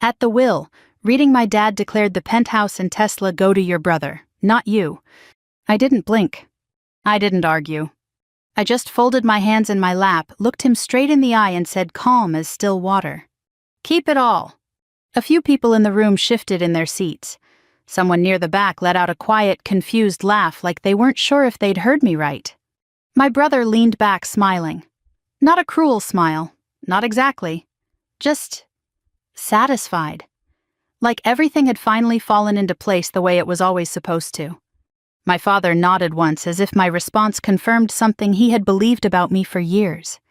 At the will, reading my dad declared the penthouse and Tesla go to your brother, not you. I didn't blink. I didn't argue. I just folded my hands in my lap, looked him straight in the eye and said calm as still water. Keep it all. A few people in the room shifted in their seats. Someone near the back let out a quiet, confused laugh like they weren't sure if they'd heard me right. My brother leaned back smiling. Not a cruel smile, not exactly. Just satisfied. Like everything had finally fallen into place the way it was always supposed to. My father nodded once as if my response confirmed something he had believed about me for years.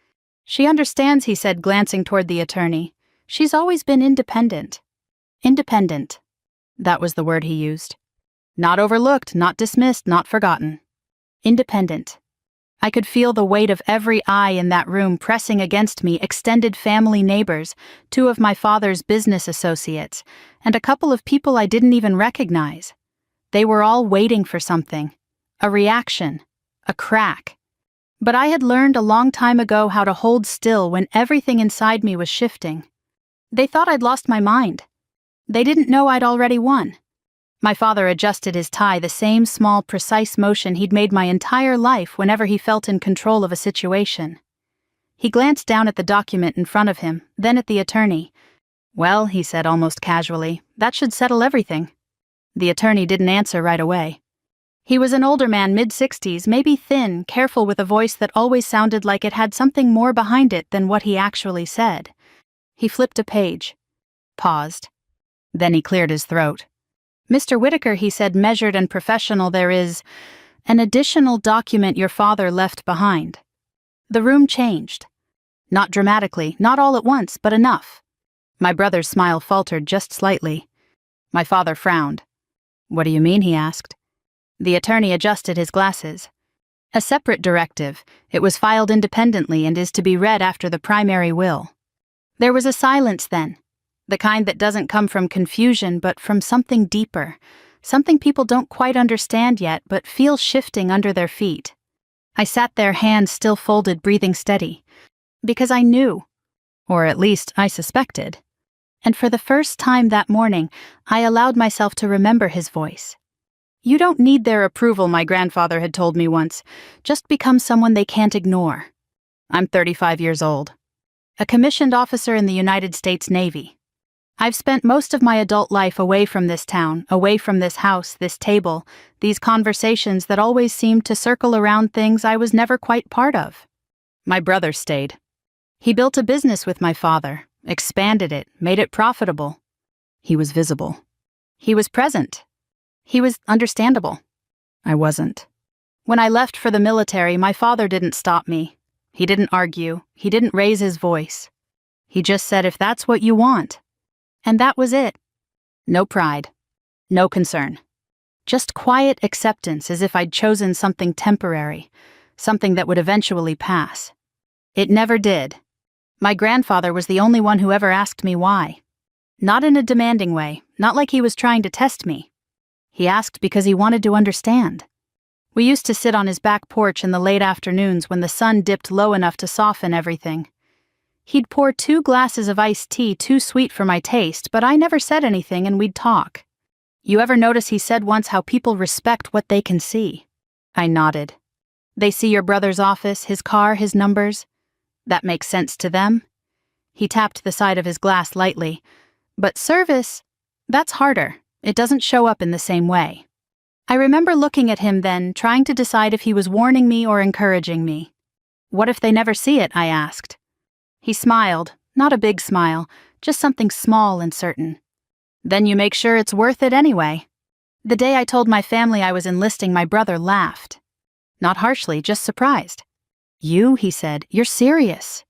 She understands, he said, glancing toward the attorney. She's always been independent. Independent. That was the word he used. Not overlooked, not dismissed, not forgotten. Independent. I could feel the weight of every eye in that room pressing against me, extended family neighbors, two of my father's business associates, and a couple of people I didn't even recognize. They were all waiting for something. A reaction. A crack. But I had learned a long time ago how to hold still when everything inside me was shifting. They thought I'd lost my mind. They didn't know I'd already won. My father adjusted his tie, the same small, precise motion he'd made my entire life whenever he felt in control of a situation. He glanced down at the document in front of him, then at the attorney. Well, he said almost casually, that should settle everything. The attorney didn't answer right away. He was an older man, mid-60s, maybe thin, careful with a voice that always sounded like it had something more behind it than what he actually said. He flipped a page. Paused. Then he cleared his throat. Mr. Whitaker, he said, measured and professional, there is an additional document your father left behind. The room changed. Not dramatically, not all at once, but enough. My brother's smile faltered just slightly. My father frowned. What do you mean, he asked. The attorney adjusted his glasses. A separate directive. It was filed independently and is to be read after the primary will. There was a silence then. The kind that doesn't come from confusion, but from something deeper, something people don't quite understand yet, but feel shifting under their feet. I sat there, hands still folded, breathing steady, because I knew, or at least I suspected. And for the first time that morning, I allowed myself to remember his voice. You don't need their approval, my grandfather had told me once. Just become someone they can't ignore. I'm 35 years old. A commissioned officer in the United States Navy. I've spent most of my adult life away from this town, away from this house, this table, these conversations that always seemed to circle around things I was never quite part of. My brother stayed. He built a business with my father, expanded it, made it profitable. He was visible. He was present. He was understandable. I wasn't. When I left for the military, my father didn't stop me. He didn't argue. He didn't raise his voice. He just said, if that's what you want. And that was it. No pride. No concern. Just quiet acceptance, as if I'd chosen something temporary, something that would eventually pass. It never did. My grandfather was the only one who ever asked me why. Not in a demanding way, not like he was trying to test me. He asked because he wanted to understand. We used to sit on his back porch in the late afternoons when the sun dipped low enough to soften everything. He'd pour 2 glasses of iced tea too sweet for my taste, but I never said anything and we'd talk. You ever notice he said once how people respect what they can see? I nodded. They see your brother's office, his car, his numbers. That makes sense to them. He tapped the side of his glass lightly. But service, that's harder. It doesn't show up in the same way. I remember looking at him then, trying to decide if he was warning me or encouraging me. What if they never see it? I asked. He smiled, not a big smile, just something small and certain. Then you make sure it's worth it anyway. The day I told my family I was enlisting, my brother laughed. Not harshly, just surprised. You, he said, you're serious.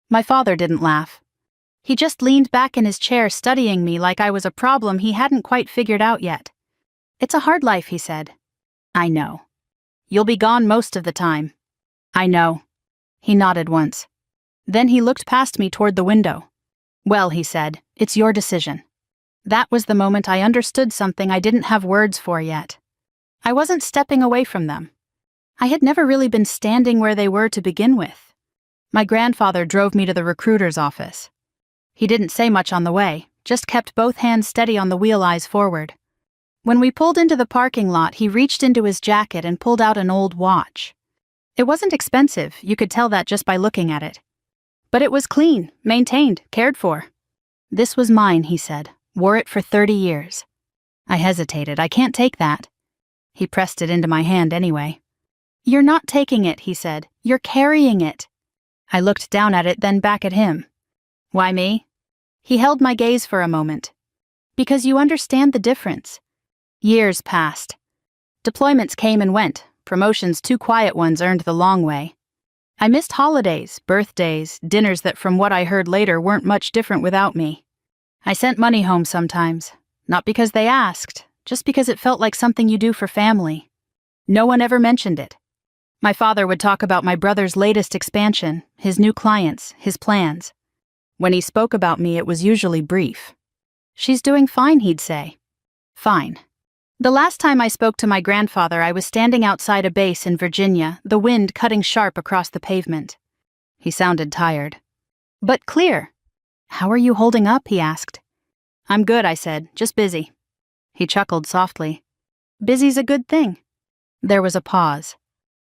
My father didn't laugh. He just leaned back in his chair, studying me like I was a problem he hadn't quite figured out yet. It's a hard life, he said. I know. You'll be gone most of the time. I know. He nodded once. Then he looked past me toward the window. Well, he said, it's your decision. That was the moment I understood something I didn't have words for yet. I wasn't stepping away from them. I had never really been standing where they were to begin with. My grandfather drove me to the recruiter's office. He didn't say much on the way, just kept both hands steady on the wheel, eyes forward. When we pulled into the parking lot, he reached into his jacket and pulled out an old watch. It wasn't expensive, you could tell that just by looking at it. But it was clean, maintained, cared for. This was mine, he said. Wore it for 30 years. I hesitated. I can't take that. He pressed it into my hand anyway. You're not taking it, he said. You're carrying it. I looked down at it, then back at him. Why me? He held my gaze for a moment. Because you understand the difference. Years passed. Deployments came and went. Promotions, 2 quiet ones, earned the long way. I missed holidays, birthdays, dinners that from what I heard later weren't much different without me. I sent money home sometimes, not because they asked, just because it felt like something you do for family. No one ever mentioned it. My father would talk about my brother's latest expansion, his new clients, his plans. When he spoke about me, it was usually brief. She's doing fine, he'd say. Fine. The last time I spoke to my grandfather, I was standing outside a base in Virginia, the wind cutting sharp across the pavement. He sounded tired. But clear. How are you holding up, he asked. I'm good, I said, just busy. He chuckled softly. Busy's a good thing. There was a pause.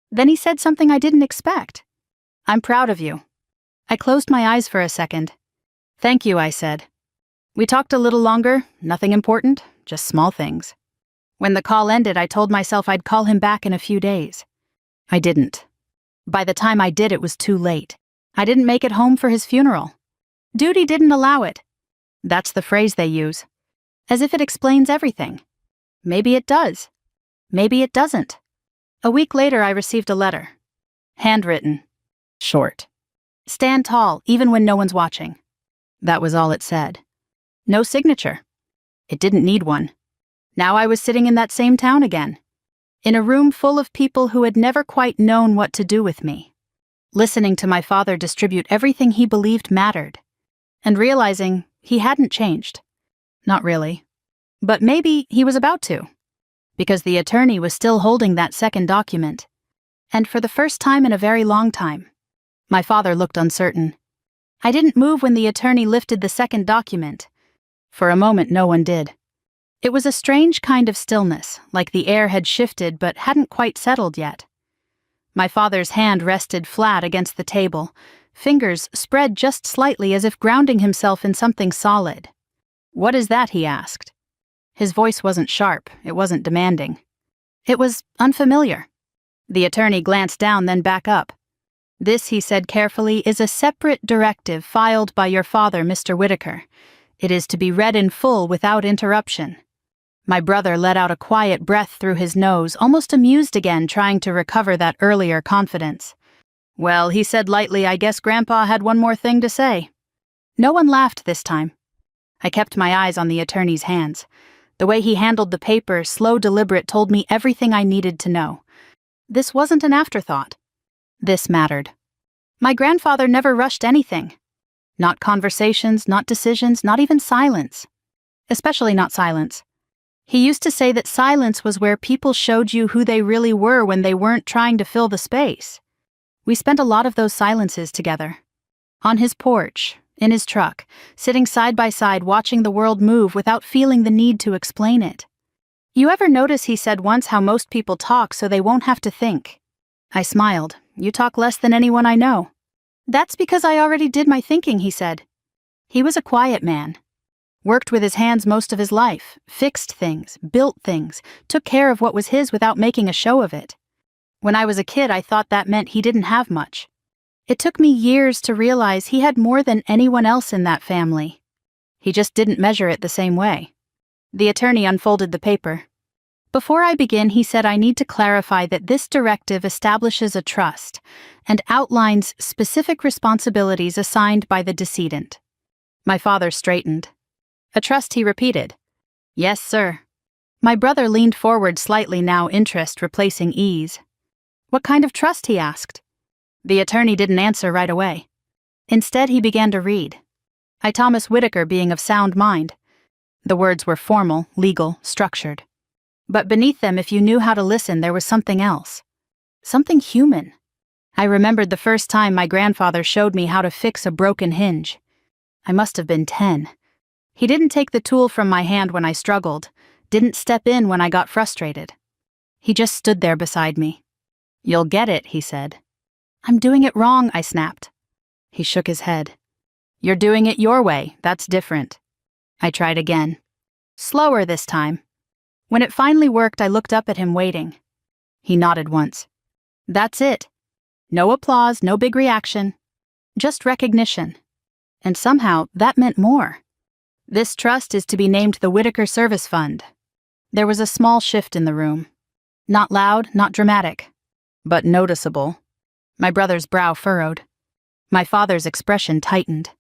Then he said something I didn't expect. I'm proud of you. I closed my eyes for a second. Thank you, I said. We talked a little longer, nothing important, just small things. When the call ended, I told myself I'd call him back in a few days. I didn't. By the time I did, it was too late. I didn't make it home for his funeral. Duty didn't allow it. That's the phrase they use. As if it explains everything. Maybe it does. Maybe it doesn't. A week later, I received a letter. Handwritten. Short. Stand tall, even when no one's watching. That was all it said. No signature. It didn't need one. Now I was sitting in that same town again. In a room full of people who had never quite known what to do with me. Listening to my father distribute everything he believed mattered. And realizing he hadn't changed. Not really. But maybe he was about to. Because the attorney was still holding that second document. And for the first time in a very long time. My father looked uncertain. I didn't move when the attorney lifted the second document. For a moment, no one did. It was a strange kind of stillness, like the air had shifted but hadn't quite settled yet. My father's hand rested flat against the table, fingers spread just slightly as if grounding himself in something solid. What is that, he asked. His voice wasn't sharp, it wasn't demanding. It was unfamiliar. The attorney glanced down, then back up. This, he said carefully, is a separate directive filed by your father, Mr. Whitaker. It is to be read in full without interruption. My brother let out a quiet breath through his nose, almost amused again, trying to recover that earlier confidence. Well, he said lightly, I guess Grandpa had one more thing to say. No one laughed this time. I kept my eyes on the attorney's hands. The way he handled the paper, slow, deliberate, told me everything I needed to know. This wasn't an afterthought. This mattered. My grandfather never rushed anything. Not conversations, not decisions, not even silence. Especially not silence. He used to say that silence was where people showed you who they really were when they weren't trying to fill the space. We spent a lot of those silences together. On his porch, in his truck, sitting side by side watching the world move without feeling the need to explain it. You ever notice he said once how most people talk so they won't have to think? I smiled. You talk less than anyone I know. That's because I already did my thinking, he said. He was a quiet man. Worked with his hands most of his life, fixed things, built things, took care of what was his without making a show of it. When I was a kid, I thought that meant he didn't have much. It took me years to realize he had more than anyone else in that family. He just didn't measure it the same way. The attorney unfolded the paper. Before I begin, he said I need to clarify that this directive establishes a trust and outlines specific responsibilities assigned by the decedent. My father straightened. A trust, he repeated. Yes, sir. My brother leaned forward slightly, now interest replacing ease. What kind of trust, he asked. The attorney didn't answer right away. Instead, he began to read. I, Thomas Whitaker, being of sound mind. The words were formal, legal, structured. But beneath them, if you knew how to listen, there was something else. Something human. I remembered the first time my grandfather showed me how to fix a broken hinge. I must have been 10. He didn't take the tool from my hand when I struggled, didn't step in when I got frustrated. He just stood there beside me. "You'll get it," he said. "I'm doing it wrong," I snapped. He shook his head. "You're doing it your way, that's different." I tried again. Slower this time. When it finally worked, I looked up at him waiting. He nodded once. "That's it. No applause, no big reaction. Just recognition." And somehow, that meant more. "This trust is to be named the Whitaker Service Fund." There was a small shift in the room. Not loud, not dramatic, but noticeable. My brother's brow furrowed. My father's expression tightened.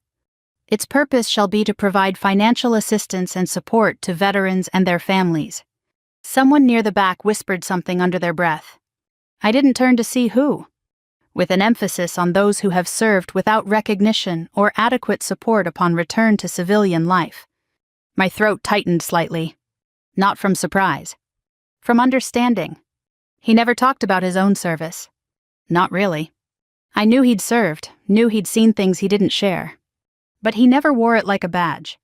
"Its purpose shall be to provide financial assistance and support to veterans and their families." Someone near the back whispered something under their breath. I didn't turn to see who. "With an emphasis on those who have served without recognition or adequate support upon return to civilian life." My throat tightened slightly. Not from surprise. From understanding. He never talked about his own service. Not really. I knew he'd served, knew he'd seen things he didn't share. But he never wore it like a badge.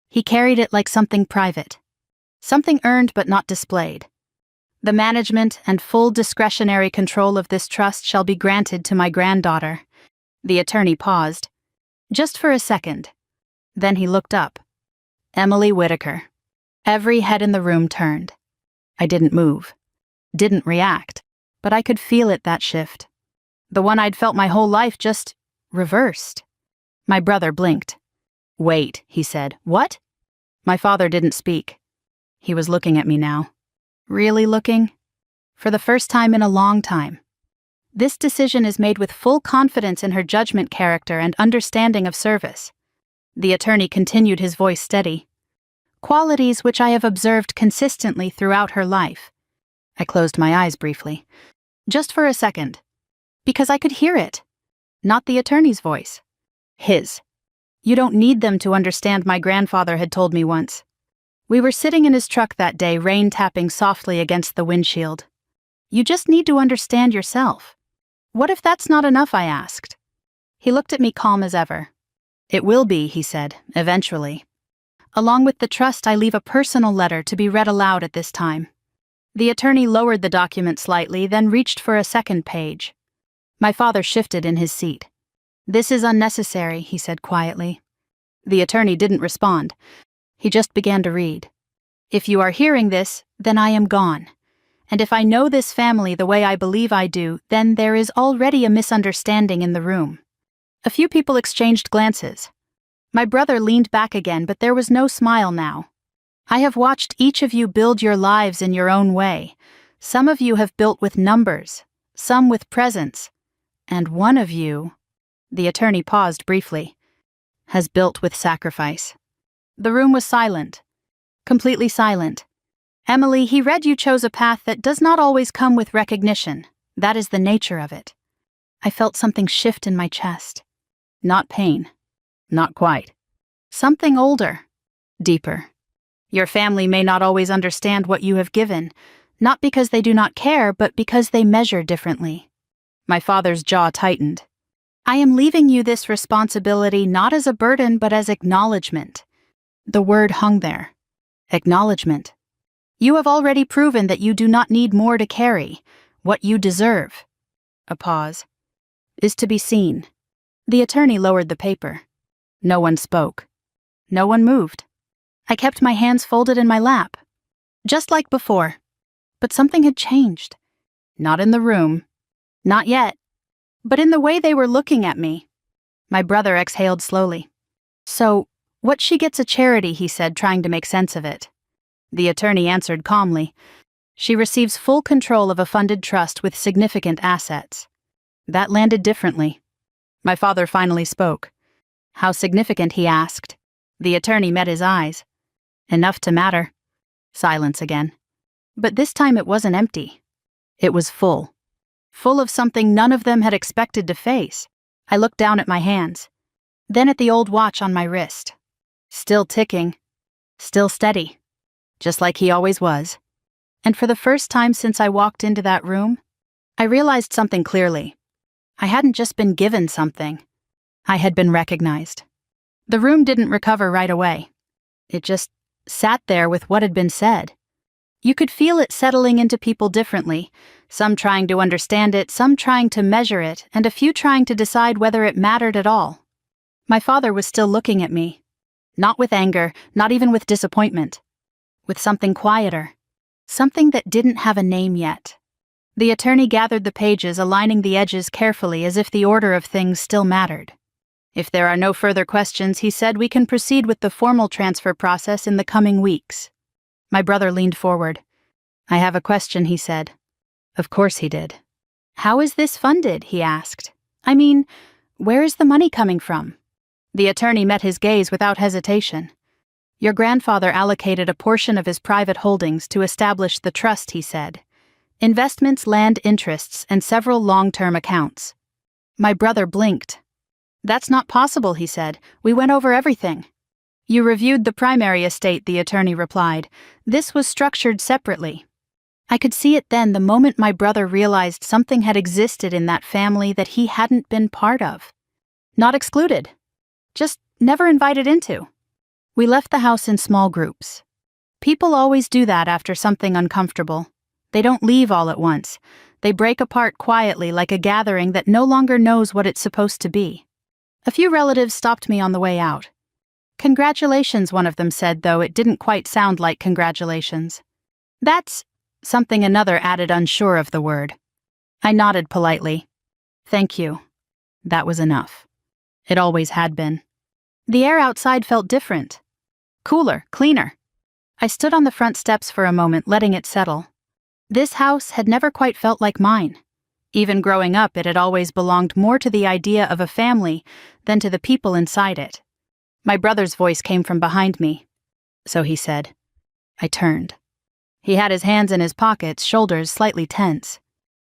He carried it like something private. Something earned but not displayed. "The management and full discretionary control of this trust shall be granted to my granddaughter." The attorney paused. Just for a second. Then he looked up. "Emily Whitaker." Every head in the room turned. I didn't move. Didn't react. But I could feel it, that shift. The one I'd felt my whole life just reversed. My brother blinked. "Wait," he said. "What?" My father didn't speak. He was looking at me now. Really looking? For the first time in a long time. "This decision is made with full confidence in her judgment, character, and understanding of service." The attorney continued, his voice steady. "Qualities which I have observed consistently throughout her life." I closed my eyes briefly. Just for a second. Because I could hear it. Not the attorney's voice. His. "You don't need them to understand," my grandfather had told me once. We were sitting in his truck that day, rain tapping softly against the windshield. "You just need to understand yourself." "What if that's not enough?" I asked. He looked at me calm as ever. "It will be," he said, "eventually. Along with the trust, I leave a personal letter to be read aloud at this time." The attorney lowered the document slightly, then reached for a second page. My father shifted in his seat. "This is unnecessary," he said quietly. The attorney didn't respond. He just began to read. "If you are hearing this, then I am gone. And if I know this family the way I believe I do, then there is already a misunderstanding in the room." A few people exchanged glances. My brother leaned back again, but there was no smile now. "I have watched each of you build your lives in your own way. Some of you have built with numbers, some with presence, and one of you," the attorney paused briefly, "has built with sacrifice." The room was silent. Completely silent. "Emily," he read, "you chose a path that does not always come with recognition. That is the nature of it." I felt something shift in my chest. Not pain. Not quite. Something older. Deeper. "Your family may not always understand what you have given, not because they do not care, but because they measure differently." My father's jaw tightened. "I am leaving you this responsibility not as a burden, but as acknowledgement." The word hung there. Acknowledgement. "You have already proven that you do not need more to carry. What you deserve," a pause, "is to be seen." The attorney lowered the paper. No one spoke. No one moved. I kept my hands folded in my lap. Just like before. But something had changed. Not in the room. Not yet. But in the way they were looking at me. My brother exhaled slowly. "So, what she gets a charity," he said, trying to make sense of it. The attorney answered calmly. "She receives full control of a funded trust with significant assets." That landed differently. My father finally spoke. "How significant?" he asked. The attorney met his eyes. "Enough to matter." Silence again. But this time it wasn't empty. It was full. Full of something none of them had expected to face. I looked down at my hands. Then at the old watch on my wrist. Still ticking. Still steady. Just like he always was. And for the first time since I walked into that room, I realized something clearly. I hadn't just been given something. I had been recognized. The room didn't recover right away. It just sat there with what had been said. You could feel it settling into people differently, some trying to understand it, some trying to measure it, and a few trying to decide whether it mattered at all. My father was still looking at me. Not with anger, not even with disappointment. With something quieter. Something that didn't have a name yet. The attorney gathered the pages, aligning the edges carefully as if the order of things still mattered. If there are no further questions, he said, we can proceed with the formal transfer process in the coming weeks. My brother leaned forward. I have a question, he said. Of course he did. How is this funded, he asked. I mean, where is the money coming from? The attorney met his gaze without hesitation. Your grandfather allocated a portion of his private holdings to establish the trust, he said. Investments, land interests, and several long-term accounts. My brother blinked. That's not possible, he said. We went over everything. You reviewed the primary estate, the attorney replied. This was structured separately. I could see it then the moment my brother realized something had existed in that family that he hadn't been part of. Not excluded. Just never invited into. We left the house in small groups. People always do that after something uncomfortable. They don't leave all at once. They break apart quietly like a gathering that no longer knows what it's supposed to be. A few relatives stopped me on the way out. Congratulations, one of them said, though it didn't quite sound like congratulations. That's something another added, unsure of the word. I nodded politely. Thank you. That was enough. It always had been. The air outside felt different. Cooler, cleaner. I stood on the front steps for a moment, letting it settle. This house had never quite felt like mine. Even growing up, it had always belonged more to the idea of a family than to the people inside it. My brother's voice came from behind me. So he said. I turned. He had his hands in his pockets, shoulders slightly tense.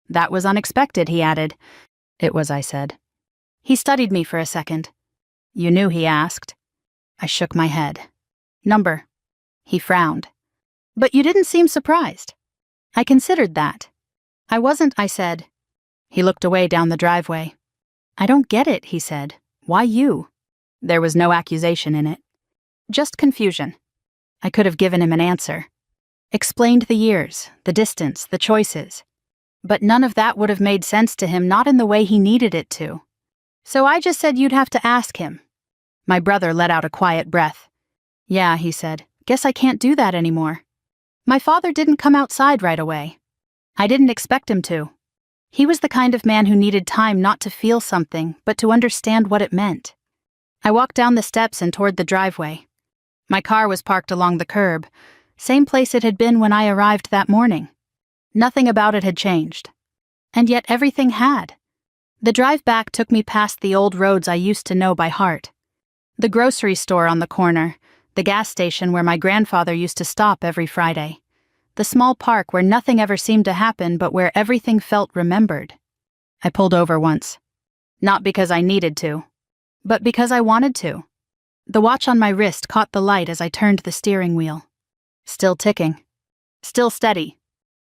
That was unexpected, he added. It was, I said. He studied me for a second. You knew, he asked. I shook my head. Number. He frowned. But you didn't seem surprised. I considered that. I wasn't, I said. He looked away down the driveway. I don't get it, he said. Why you? There was no accusation in it. Just confusion. I could have given him an answer. Explained the years, the distance, the choices. But none of that would have made sense to him, not in the way he needed it to. So I just said you'd have to ask him. My brother let out a quiet breath. Yeah, he said. Guess I can't do that anymore. My father didn't come outside right away. I didn't expect him to. He was the kind of man who needed time not to feel something, but to understand what it meant. I walked down the steps and toward the driveway. My car was parked along the curb, same place it had been when I arrived that morning. Nothing about it had changed. And yet everything had. The drive back took me past the old roads I used to know by heart. The grocery store on the corner, the gas station where my grandfather used to stop every Friday. The small park where nothing ever seemed to happen but where everything felt remembered. I pulled over once. Not because I needed to, but because I wanted to. The watch on my wrist caught the light as I turned the steering wheel. Still ticking. Still steady.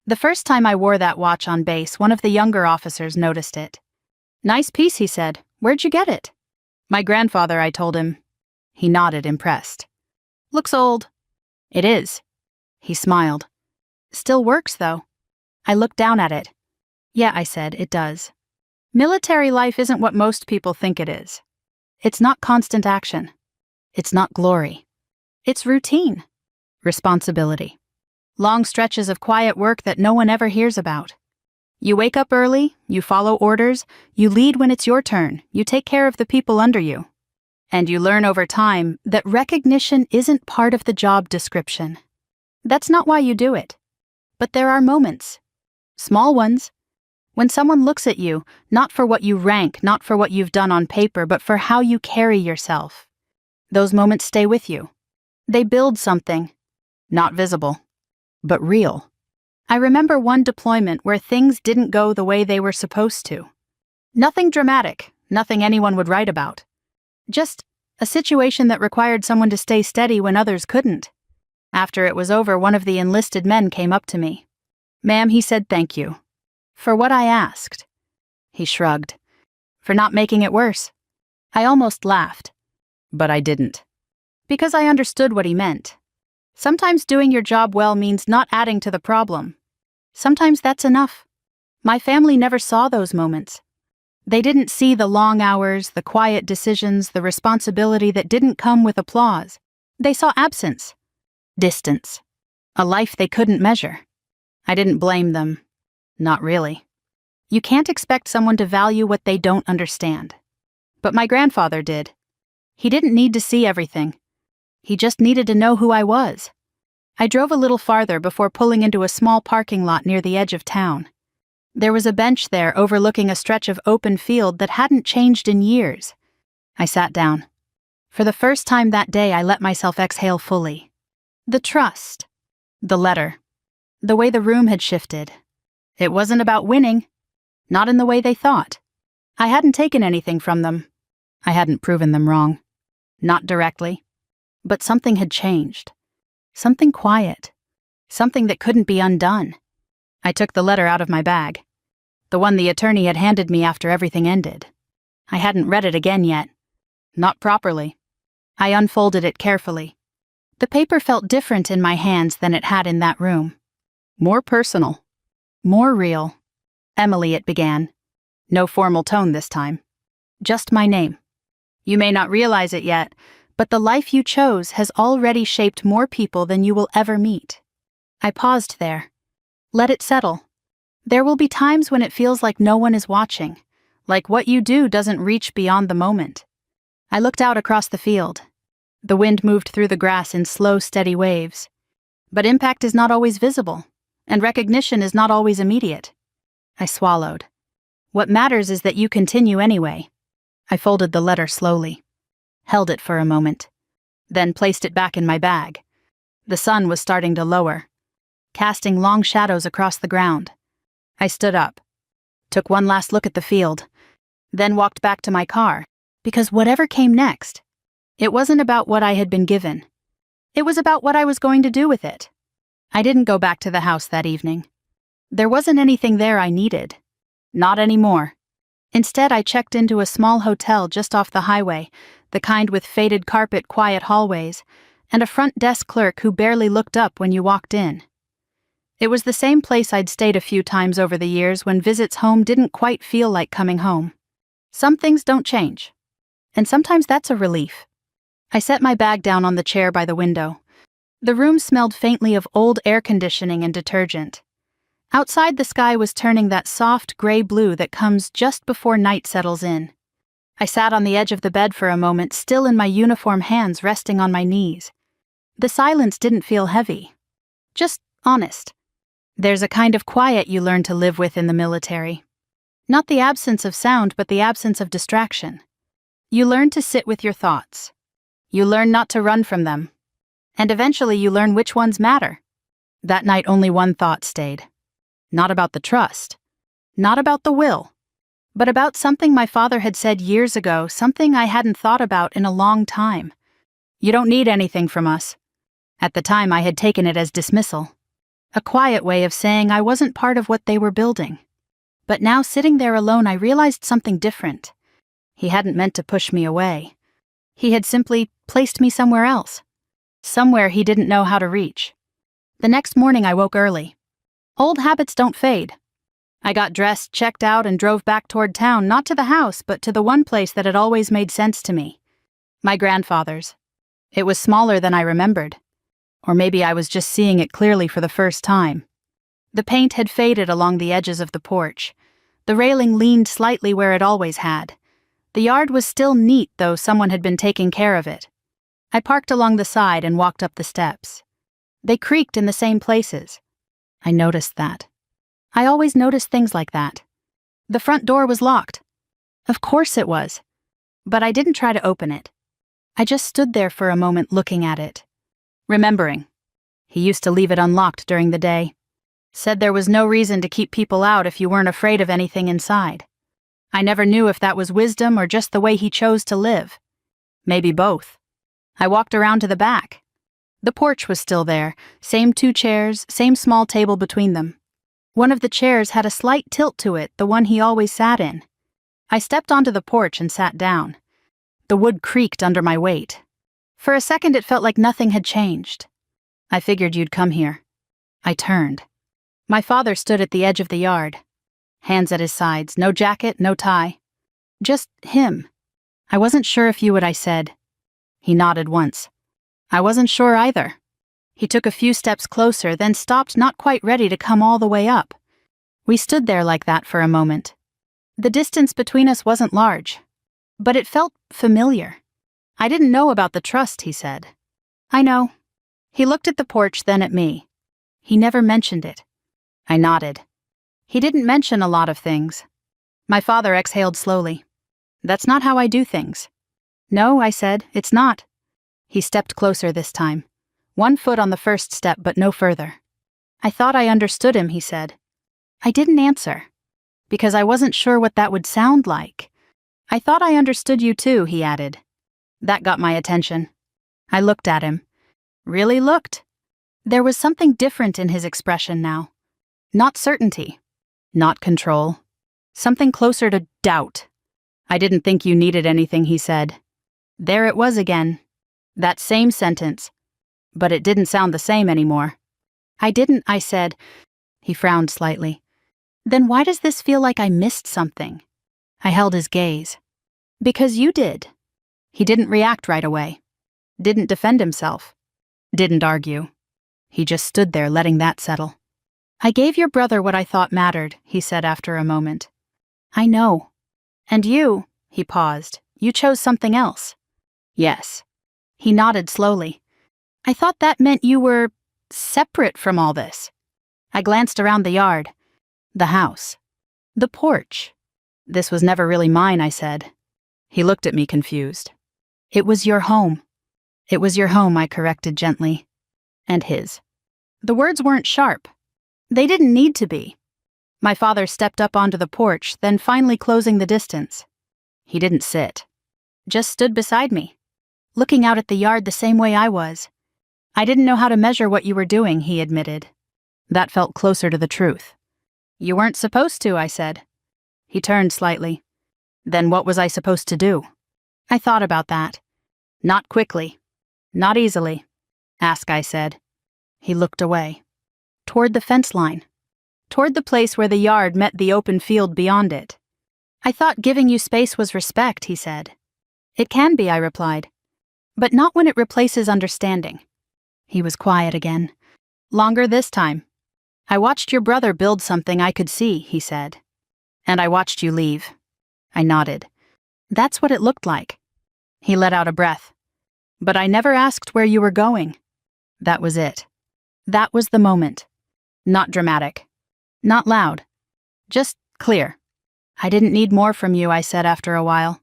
The first time I wore that watch on base, one of the younger officers noticed it. Nice piece, he said. Where'd you get it? My grandfather, I told him. He nodded, impressed. Looks old. It is. He smiled. Still works, though. I looked down at it. Yeah, I said, it does. Military life isn't what most people think it is. It's not constant action. It's not glory. It's routine. Responsibility. Long stretches of quiet work that no one ever hears about. You wake up early, you follow orders, you lead when it's your turn, you take care of the people under you. And you learn over time that recognition isn't part of the job description. That's not why you do it. But there are moments, small ones, when someone looks at you, not for what you rank, not for what you've done on paper, but for how you carry yourself. Those moments stay with you. They build something, not visible, but real. I remember one deployment where things didn't go the way they were supposed to. Nothing dramatic, nothing anyone would write about. Just a situation that required someone to stay steady when others couldn't. After it was over, one of the enlisted men came up to me. Ma'am, he said, thank you. For what I asked. He shrugged. For not making it worse. I almost laughed. But I didn't. Because I understood what he meant. Sometimes doing your job well means not adding to the problem. Sometimes that's enough. My family never saw those moments. They didn't see the long hours, the quiet decisions, the responsibility that didn't come with applause. They saw absence, distance, a life they couldn't measure. I didn't blame them. Not really. You can't expect someone to value what they don't understand. But my grandfather did. He didn't need to see everything. He just needed to know who I was. I drove a little farther before pulling into a small parking lot near the edge of town. There was a bench there overlooking a stretch of open field that hadn't changed in years. I sat down. For the first time that day, I let myself exhale fully. The trust. The letter. The way the room had shifted. It wasn't about winning. Not in the way they thought. I hadn't taken anything from them. I hadn't proven them wrong. Not directly. But something had changed. Something quiet. Something that couldn't be undone. I took the letter out of my bag. The one the attorney had handed me after everything ended. I hadn't read it again yet. Not properly. I unfolded it carefully. The paper felt different in my hands than it had in that room. More personal. More real. Emily, it began. No formal tone this time. Just my name. You may not realize it yet, but the life you chose has already shaped more people than you will ever meet. I paused there. Let it settle. There will be times when it feels like no one is watching, like what you do doesn't reach beyond the moment. I looked out across the field. The wind moved through the grass in slow, steady waves. But impact is not always visible, and recognition is not always immediate. I swallowed. What matters is that you continue anyway. I folded the letter slowly, held it for a moment, then placed it back in my bag. The sun was starting to lower, casting long shadows across the ground. I stood up, took one last look at the field, then walked back to my car, because whatever came next, it wasn't about what I had been given. It was about what I was going to do with it. I didn't go back to the house that evening. There wasn't anything there I needed. Not anymore. Instead, I checked into a small hotel just off the highway, the kind with faded carpet, quiet hallways, and a front desk clerk who barely looked up when you walked in. It was the same place I'd stayed a few times over the years when visits home didn't quite feel like coming home. Some things don't change. And sometimes that's a relief. I set my bag down on the chair by the window. The room smelled faintly of old air conditioning and detergent. Outside, the sky was turning that soft gray blue that comes just before night settles in. I sat on the edge of the bed for a moment, still in my uniform hands resting on my knees. The silence didn't feel heavy. Just honest. There's a kind of quiet you learn to live with in the military. Not the absence of sound, but the absence of distraction. You learn to sit with your thoughts. You learn not to run from them. And eventually you learn which ones matter. That night only one thought stayed. Not about the trust. Not about the will. But about something my father had said years ago, something I hadn't thought about in a long time. You don't need anything from us. At the time I had taken it as dismissal. A quiet way of saying I wasn't part of what they were building. But now sitting there alone I realized something different. He hadn't meant to push me away. He had simply placed me somewhere else. Somewhere he didn't know how to reach. The next morning I woke early. Old habits don't fade. I got dressed, checked out, and drove back toward town, not to the house, but to the one place that had always made sense to me. My grandfather's. It was smaller than I remembered. Or maybe I was just seeing it clearly for the first time. The paint had faded along the edges of the porch. The railing leaned slightly where it always had. The yard was still neat, though someone had been taking care of it. I parked along the side and walked up the steps. They creaked in the same places. I noticed that. I always noticed things like that. The front door was locked. Of course it was. But I didn't try to open it. I just stood there for a moment looking at it. Remembering. He used to leave it unlocked during the day. Said there was no reason to keep people out if you weren't afraid of anything inside. I never knew if that was wisdom or just the way he chose to live. Maybe both. I walked around to the back. The porch was still there, same 2 chairs, same small table between them. One of the chairs had a slight tilt to it, the one he always sat in. I stepped onto the porch and sat down. The wood creaked under my weight. For a second it felt like nothing had changed. I figured you'd come here. I turned. My father stood at the edge of the yard. Hands at his sides, no jacket, no tie. Just him. I wasn't sure if you would, I said. He nodded once. I wasn't sure either. He took a few steps closer, then stopped, not quite ready to come all the way up. We stood there like that for a moment. The distance between us wasn't large, but it felt familiar. I didn't know about the trust, he said. I know. He looked at the porch, then at me. He never mentioned it. I nodded. He didn't mention a lot of things. My father exhaled slowly. That's not how I do things. No, I said, it's not. He stepped closer this time. 1 foot on the first step, but no further. I thought I understood him, he said. I didn't answer, because I wasn't sure what that would sound like. I thought I understood you too, he added. That got my attention. I looked at him. Really looked. There was something different in his expression now. Not certainty. Not control. Something closer to doubt. I didn't think you needed anything, he said. There it was again. That same sentence. But it didn't sound the same anymore. I didn't, I said. He frowned slightly. Then why does this feel like I missed something? I held his gaze. Because you did. He didn't react right away. Didn't defend himself. Didn't argue. He just stood there letting that settle. I gave your brother what I thought mattered, he said after a moment. I know. And you, he paused, you chose something else. Yes. He nodded slowly. I thought that meant you were separate from all this. I glanced around the yard. The house. The porch. This was never really mine, I said. He looked at me confused. It was your home. It was your home, I corrected gently. And his. The words weren't sharp. They didn't need to be. My father stepped up onto the porch, then finally closing the distance. He didn't sit. Just stood beside me, looking out at the yard the same way I was. I didn't know how to measure what you were doing, he admitted. That felt closer to the truth. You weren't supposed to, I said. He turned slightly. Then what was I supposed to do? I thought about that. Not quickly. Not easily. Ask, I said. He looked away. Toward the fence line. Toward the place where the yard met the open field beyond it. I thought giving you space was respect, he said. It can be, I replied. But not when it replaces understanding. He was quiet again. Longer this time. I watched your brother build something I could see, he said. And I watched you leave. I nodded. That's what it looked like. He let out a breath. But I never asked where you were going. That was it. That was the moment. Not dramatic. Not loud. Just clear. I didn't need more from you, I said after a while.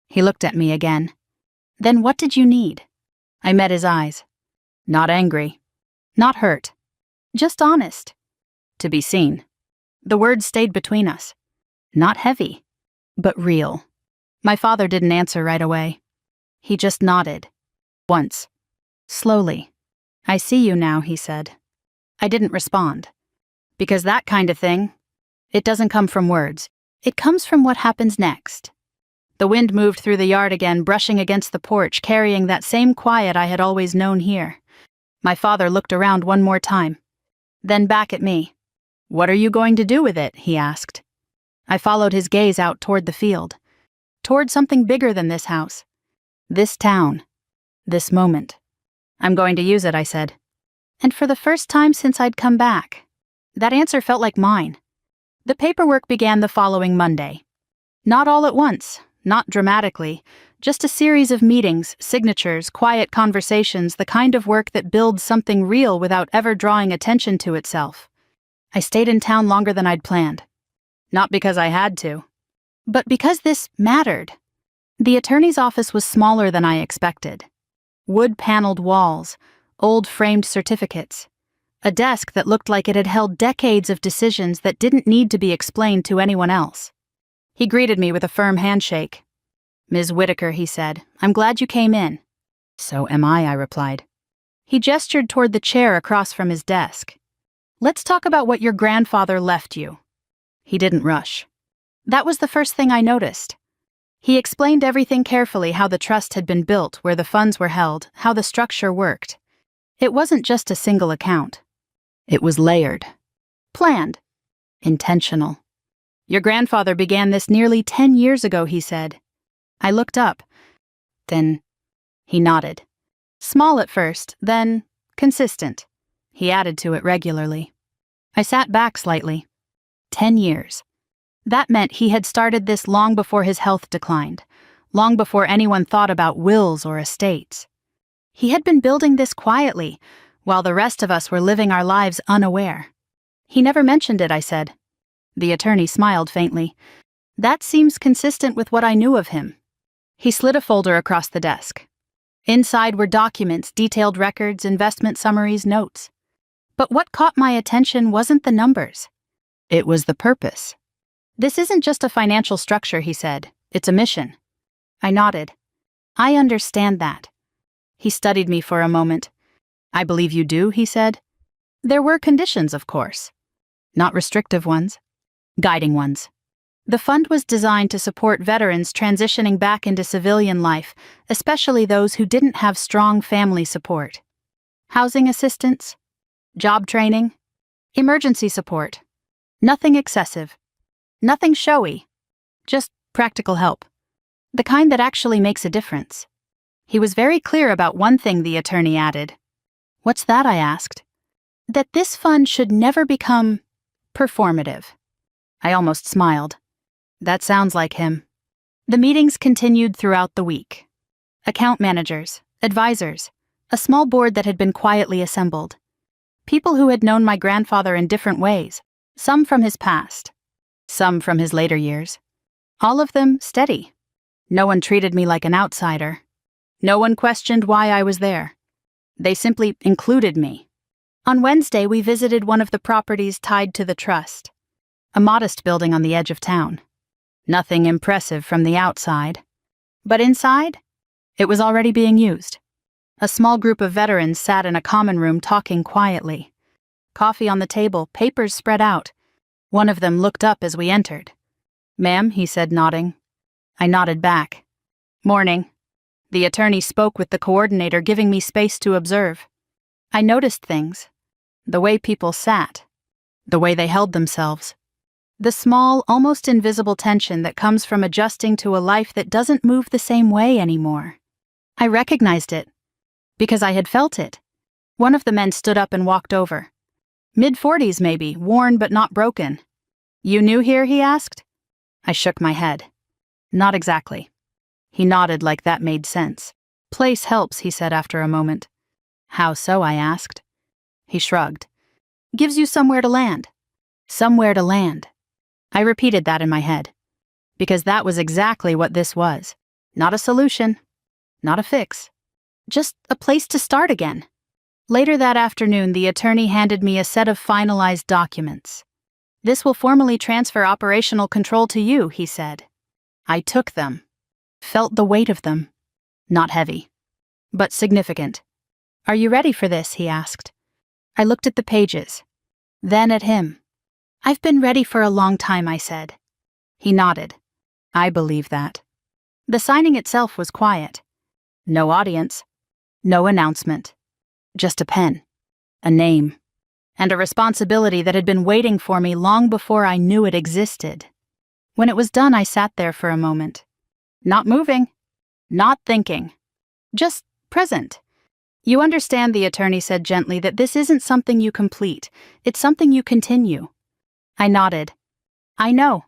He looked at me again. Then what did you need? I met his eyes. Not angry. Not hurt. Just honest. To be seen. The words stayed between us. Not heavy, but real. My father didn't answer right away. He just nodded. Once. Slowly. I see you now, he said. I didn't respond. Because that kind of thing, it doesn't come from words. It comes from what happens next. The wind moved through the yard again, brushing against the porch, carrying that same quiet I had always known here. My father looked around one more time. Then back at me. What are you going to do with it? He asked. I followed his gaze out toward the field. Toward something bigger than this house. This town. This moment. I'm going to use it, I said. And for the first time since I'd come back. That answer felt like mine. The paperwork began the following Monday. Not all at once, not dramatically, just a series of meetings, signatures, quiet conversations, the kind of work that builds something real without ever drawing attention to itself. I stayed in town longer than I'd planned. Not because I had to, but because this mattered. The attorney's office was smaller than I expected. Wood-paneled walls, old framed certificates, a desk that looked like it had held decades of decisions that didn't need to be explained to anyone else. He greeted me with a firm handshake. Ms. Whitaker, he said, I'm glad you came in. So am I replied. He gestured toward the chair across from his desk. Let's talk about what your grandfather left you. He didn't rush. That was the first thing I noticed. He explained everything carefully, how the trust had been built, where the funds were held, how the structure worked. It wasn't just a single account. It was layered, planned, intentional. Your grandfather began this nearly 10 years ago, he said. I looked up. Then he nodded. Small at first, then consistent. He added to it regularly. I sat back slightly. 10 years. That meant he had started this long before his health declined, long before anyone thought about wills or estates. He had been building this quietly, while the rest of us were living our lives unaware. He never mentioned it, I said. The attorney smiled faintly. That seems consistent with what I knew of him. He slid a folder across the desk. Inside were documents, detailed records, investment summaries, notes. But what caught my attention wasn't the numbers. It was the purpose. This isn't just a financial structure, he said. It's a mission. I nodded. I understand that. He studied me for a moment. I believe you do, he said. There were conditions, of course. Not restrictive ones. Guiding ones. The fund was designed to support veterans transitioning back into civilian life, especially those who didn't have strong family support. Housing assistance, job training, emergency support. Nothing excessive. Nothing showy. Just practical help. The kind that actually makes a difference. He was very clear about one thing, the attorney added. What's that? I asked. That this fund should never become performative. I almost smiled. That sounds like him. The meetings continued throughout the week. Account managers, advisors, a small board that had been quietly assembled. People who had known my grandfather in different ways, some from his past, some from his later years. All of them steady. No one treated me like an outsider. No one questioned why I was there. They simply included me. On Wednesday, we visited one of the properties tied to the trust. A modest building on the edge of town. Nothing impressive from the outside. But inside, it was already being used. A small group of veterans sat in a common room talking quietly. Coffee on the table, papers spread out. One of them looked up as we entered. Ma'am, he said, nodding. I nodded back. Morning. The attorney spoke with the coordinator, giving me space to observe. I noticed things. The way people sat. The way they held themselves. The small, almost invisible tension that comes from adjusting to a life that doesn't move the same way anymore. I recognized it, because I had felt it. One of the men stood up and walked over. Mid-40s maybe, worn but not broken. You new here, he asked? I shook my head. Not exactly. He nodded like that made sense. Place helps, he said after a moment. How so, I asked. He shrugged. Gives you somewhere to land. Somewhere to land. I repeated that in my head, because that was exactly what this was. Not a solution, not a fix, just a place to start again. Later that afternoon, the attorney handed me a set of finalized documents. This will formally transfer operational control to you, he said. I took them, felt the weight of them. Not heavy, but significant. Are you ready for this? He asked. I looked at the pages, then at him. I've been ready for a long time, I said. He nodded. I believe that. The signing itself was quiet. No audience. No announcement. Just a pen. A name. And a responsibility that had been waiting for me long before I knew it existed. When it was done, I sat there for a moment. Not moving. Not thinking. Just present. You understand, the attorney said gently, that this isn't something you complete. It's something you continue. I nodded. I know.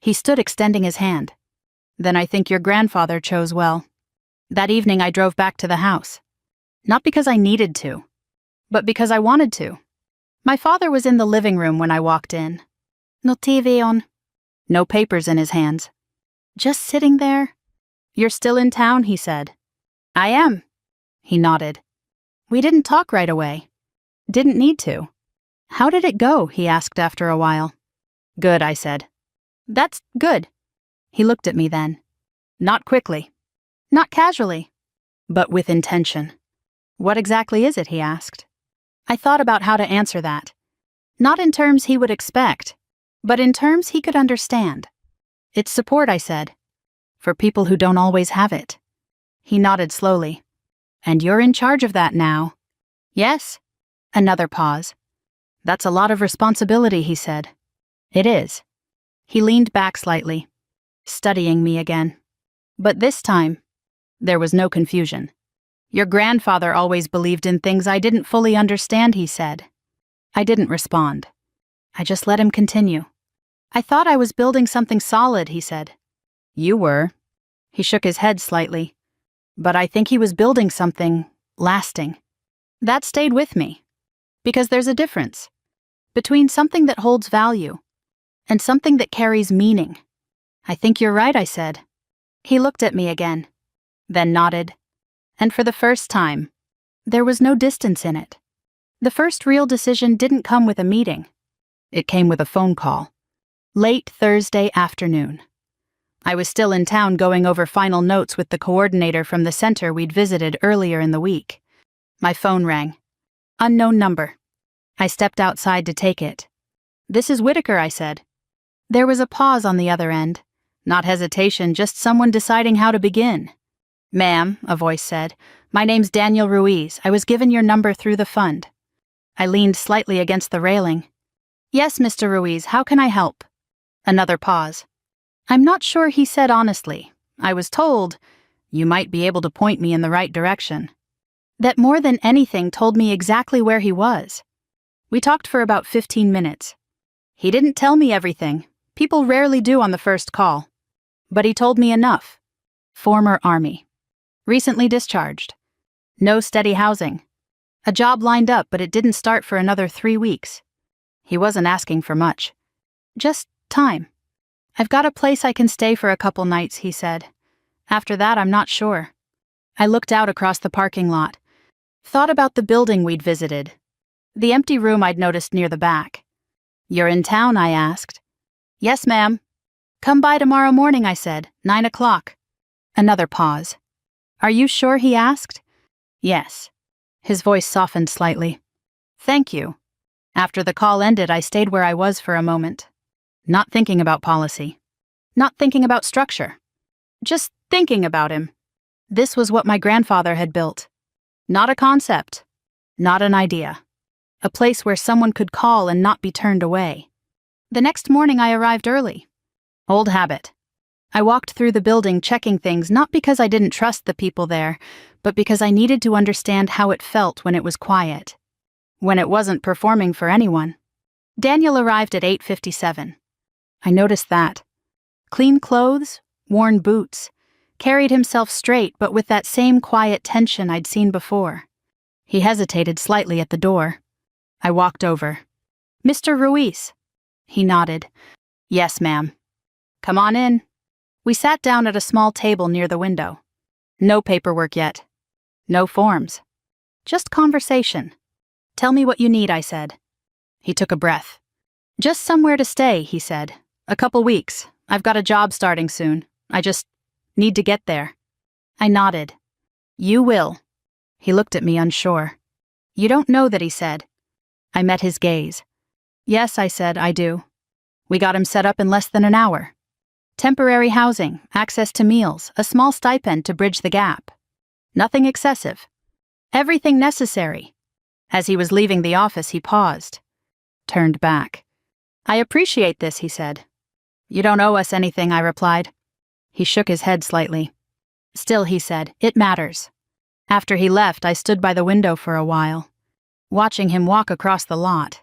He stood extending his hand. Then I think your grandfather chose well. That evening I drove back to the house. Not because I needed to, but because I wanted to. My father was in the living room when I walked in. No TV on. No papers in his hands. Just sitting there. You're still in town, he said. I am. He nodded. We didn't talk right away. Didn't need to. How did it go? He asked after a while. Good, I said. That's good. He looked at me then. Not quickly. Not casually. But with intention. What exactly is it? He asked. I thought about how to answer that. Not in terms he would expect, but in terms he could understand. It's support, I said. For people who don't always have it. He nodded slowly. And you're in charge of that now. Yes. Another pause. That's a lot of responsibility, he said. It is. He leaned back slightly, studying me again. But this time, there was no confusion. Your grandfather always believed in things I didn't fully understand, he said. I didn't respond. I just let him continue. I thought I was building something solid, he said. You were. He shook his head slightly. But I think he was building something lasting. That stayed with me. Because there's a difference between something that holds value and something that carries meaning. I think you're right, I said. He looked at me again, then nodded. And for the first time, there was no distance in it. The first real decision didn't come with a meeting. It came with a phone call. Late Thursday afternoon. I was still in town going over final notes with the coordinator from the center we'd visited earlier in the week. My phone rang. Unknown number. I stepped outside to take it. This is Whitaker, I said. There was a pause on the other end. Not hesitation, just someone deciding how to begin. Ma'am, a voice said, my name's Daniel Ruiz. I was given your number through the fund. I leaned slightly against the railing. Yes, Mr. Ruiz, how can I help? Another pause. I'm not sure, he said honestly. I was told, you might be able to point me in the right direction. That more than anything told me exactly where he was. We talked for about 15 minutes. He didn't tell me everything. People rarely do on the first call. But he told me enough. Former Army. Recently discharged. No steady housing. A job lined up, but it didn't start for another 3 weeks. He wasn't asking for much. Just time. I've got a place I can stay for a couple nights, he said. After that, I'm not sure. I looked out across the parking lot. Thought about the building we'd visited. The empty room I'd noticed near the back. You're in town, I asked. Yes, ma'am. Come by tomorrow morning, I said. 9 o'clock. Another pause. Are you sure, he asked? Yes. His voice softened slightly. Thank you. After the call ended, I stayed where I was for a moment. Not thinking about policy. Not thinking about structure. Just thinking about him. This was what my grandfather had built. Not a concept. Not an idea. A place where someone could call and not be turned away. The next morning I arrived early. Old habit. I walked through the building checking things not because I didn't trust the people there, but because I needed to understand how it felt when it was quiet. When it wasn't performing for anyone. Daniel arrived at 8:57. I noticed that. Clean clothes, worn boots, carried himself straight but with that same quiet tension I'd seen before. He hesitated slightly at the door. I walked over. Mr. Ruiz. He nodded. Yes, ma'am. Come on in. We sat down at a small table near the window. No paperwork yet. No forms. Just conversation. Tell me what you need, I said. He took a breath. Just somewhere to stay, he said. A couple weeks. I've got a job starting soon. I just need to get there. I nodded. You will. He looked at me unsure. You don't know that, he said. I met his gaze. Yes, I said, I do. We got him set up in less than an hour. Temporary housing, access to meals, a small stipend to bridge the gap. Nothing excessive. Everything necessary. As he was leaving the office, he paused. Turned back. I appreciate this, he said. You don't owe us anything, I replied. He shook his head slightly. Still, he said, it matters. After he left, I stood by the window for a while, watching him walk across the lot.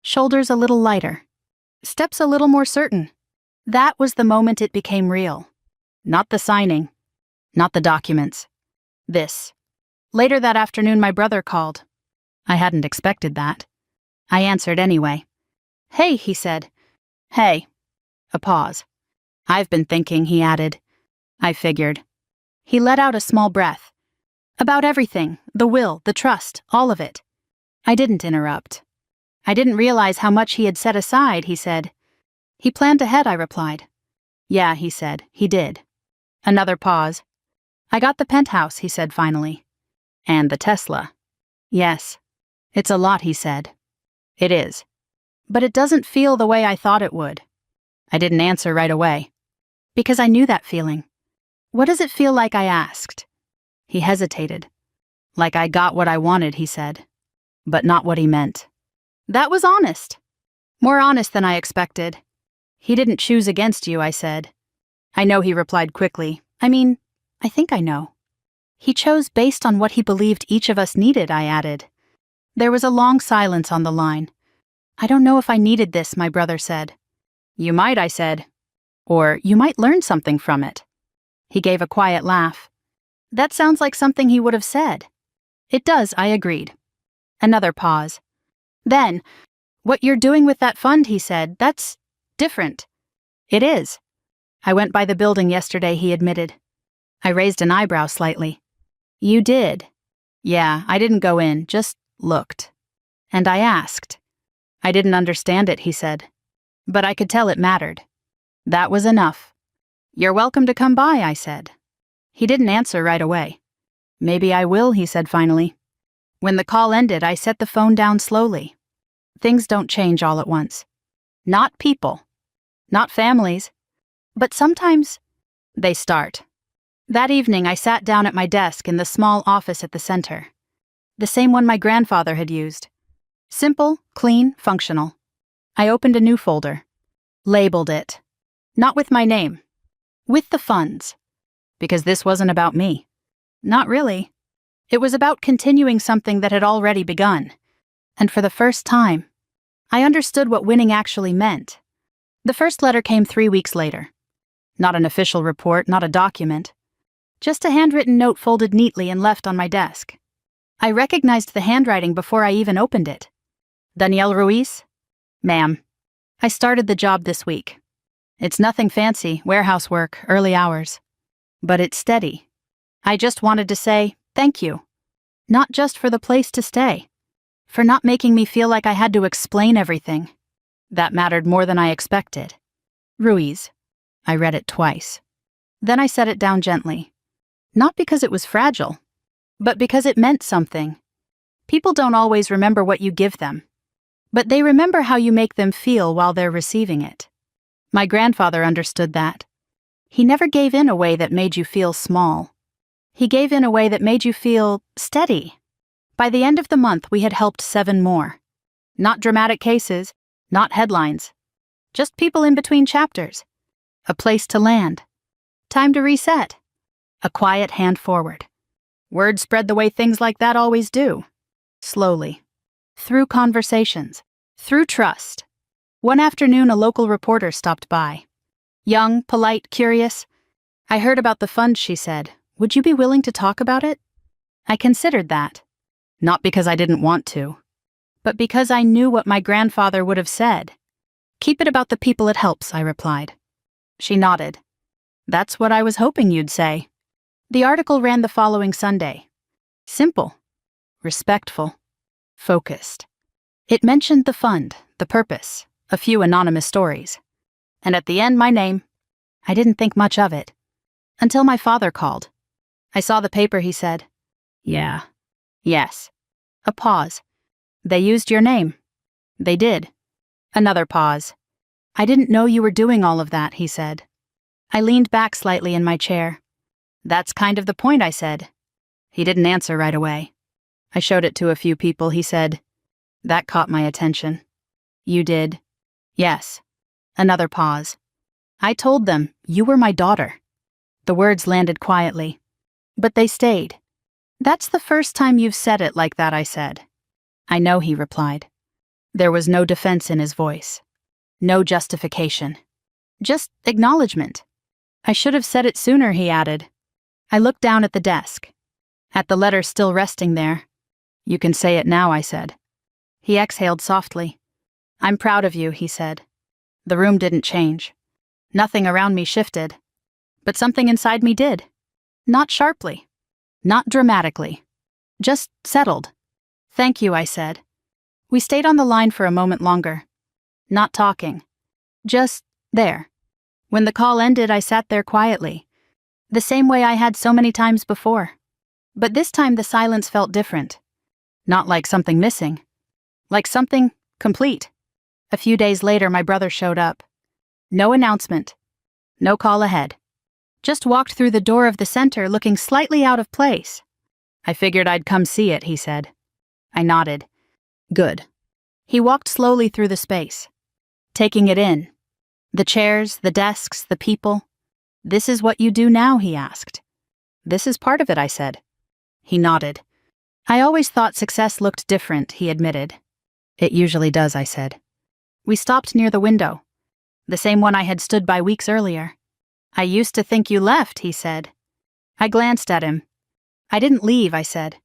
Shoulders a little lighter. Steps a little more certain. That was the moment it became real. Not the signing. Not the documents. This. Later that afternoon, my brother called. I hadn't expected that. I answered anyway. Hey, he said. Hey. A pause. I've been thinking, he added. I figured. He let out a small breath. About everything, the will, the trust, all of it. I didn't interrupt. I didn't realize how much he had set aside, he said. He planned ahead, I replied. Yeah, he said, he did. Another pause. I got the penthouse, he said finally. And the Tesla. Yes. It's a lot, he said. It is. But it doesn't feel the way I thought it would. I didn't answer right away. Because I knew that feeling. What does it feel like? I asked. He hesitated. Like I got what I wanted, he said. But not what he meant. That was honest. More honest than I expected. He didn't choose against you, I said. I know, he replied quickly. I think I know. He chose based on what he believed each of us needed, I added. There was a long silence on the line. I don't know if I needed this, my brother said. You might, I said. Or you might learn something from it. He gave a quiet laugh. That sounds like something he would have said. It does, I agreed. Another pause. Then, what you're doing with that fund, he said, that's different. It is. I went by the building yesterday, he admitted. I raised an eyebrow slightly. You did? Yeah, I didn't go in, just looked. And I asked. I didn't understand it, he said. But I could tell it mattered. That was enough. You're welcome to come by, I said. He didn't answer right away. Maybe I will, he said finally. When the call ended, I set the phone down slowly. Things don't change all at once. Not people. Not families. But sometimes they start. That evening, I sat down at my desk in the small office at the center. The same one my grandfather had used. Simple, clean, functional. I opened a new folder. Labeled it. Not with my name. With the funds. Because this wasn't about me. Not really. It was about continuing something that had already begun. And for the first time, I understood what winning actually meant. The first letter came 3 weeks later. Not an official report, not a document. Just a handwritten note folded neatly and left on my desk. I recognized the handwriting before I even opened it. Danielle Ruiz? Ma'am. I started the job this week. It's nothing fancy, warehouse work, early hours. But it's steady. I just wanted to say thank you. Not just for the place to stay. For not making me feel like I had to explain everything. That mattered more than I expected. Ruiz. I read it twice. Then I set it down gently. Not because it was fragile, but because it meant something. People don't always remember what you give them, but they remember how you make them feel while they're receiving it. My grandfather understood that. He never gave in a way that made you feel small. He gave in a way that made you feel steady. By the end of the month, we had helped 7 more. Not dramatic cases, not headlines. Just people in between chapters. A place to land. Time to reset. A quiet hand forward. Word spread the way things like that always do. Slowly. Through conversations. Through trust. One afternoon, a local reporter stopped by. Young, polite, curious. I heard about the fund, she said. Would you be willing to talk about it? I considered that. Not because I didn't want to, but because I knew what my grandfather would have said. Keep it about the people it helps, I replied. She nodded. That's what I was hoping you'd say. The article ran the following Sunday. Simple. Respectful. Focused. It mentioned the fund, the purpose, a few anonymous stories. And at the end, my name. I didn't think much of it. Until my father called. I saw the paper, he said. Yeah. Yes. A pause. They used your name. They did. Another pause. I didn't know you were doing all of that, he said. I leaned back slightly in my chair. That's kind of the point, I said. He didn't answer right away. I showed it to a few people, he said. That caught my attention. You did? Yes. Another pause. I told them, you were my daughter. The words landed quietly. But they stayed. That's the first time you've said it like that, I said. I know, he replied. There was no defense in his voice. No justification. Just acknowledgement. I should have said it sooner, he added. I looked down at the desk. At the letter still resting there. You can say it now, I said. He exhaled softly. I'm proud of you, he said. The room didn't change. Nothing around me shifted. But something inside me did. Not sharply. Not dramatically. Just settled. Thank you, I said. We stayed on the line for a moment longer. Not talking. Just there. When the call ended, I sat there quietly. The same way I had so many times before. But this time the silence felt different. Not like something missing. Like something complete. A few days later, my brother showed up. No announcement. No call ahead. Just walked through the door of the center looking slightly out of place. I figured I'd come see it, he said. I nodded. Good. He walked slowly through the space, taking it in. The chairs, the desks, the people. This is what you do now, he asked. This is part of it, I said. He nodded. I always thought success looked different, he admitted. It usually does, I said. We stopped near the window, the same one I had stood by weeks earlier. I used to think you left, he said. I glanced at him. I didn't leave, I said.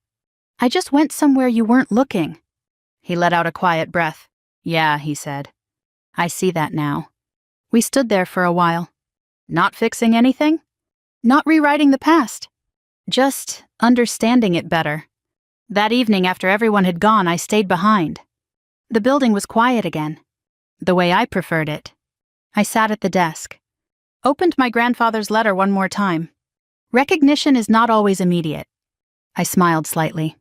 I just went somewhere you weren't looking. He let out a quiet breath. Yeah, he said. I see that now. We stood there for a while. Not fixing anything? Not rewriting the past. Just understanding it better. That evening after everyone had gone, I stayed behind. The building was quiet again, the way I preferred it. I sat at the desk, opened my grandfather's letter one more time. Recognition is not always immediate. I smiled slightly.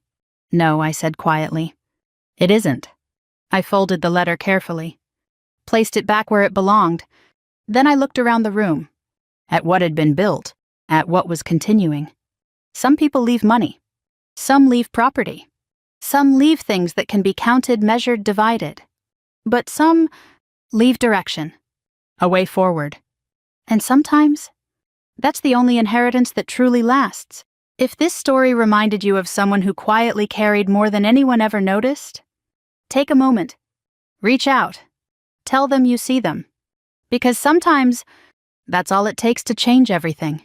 No, I said quietly. It isn't. I folded the letter carefully, placed it back where it belonged. Then I looked around the room, at what had been built, at what was continuing. Some people leave money. Some leave property. Some leave things that can be counted, measured, divided. But some leave direction, a way forward. And sometimes, that's the only inheritance that truly lasts. If this story reminded you of someone who quietly carried more than anyone ever noticed, take a moment. Reach out. Tell them you see them. Because sometimes, that's all it takes to change everything.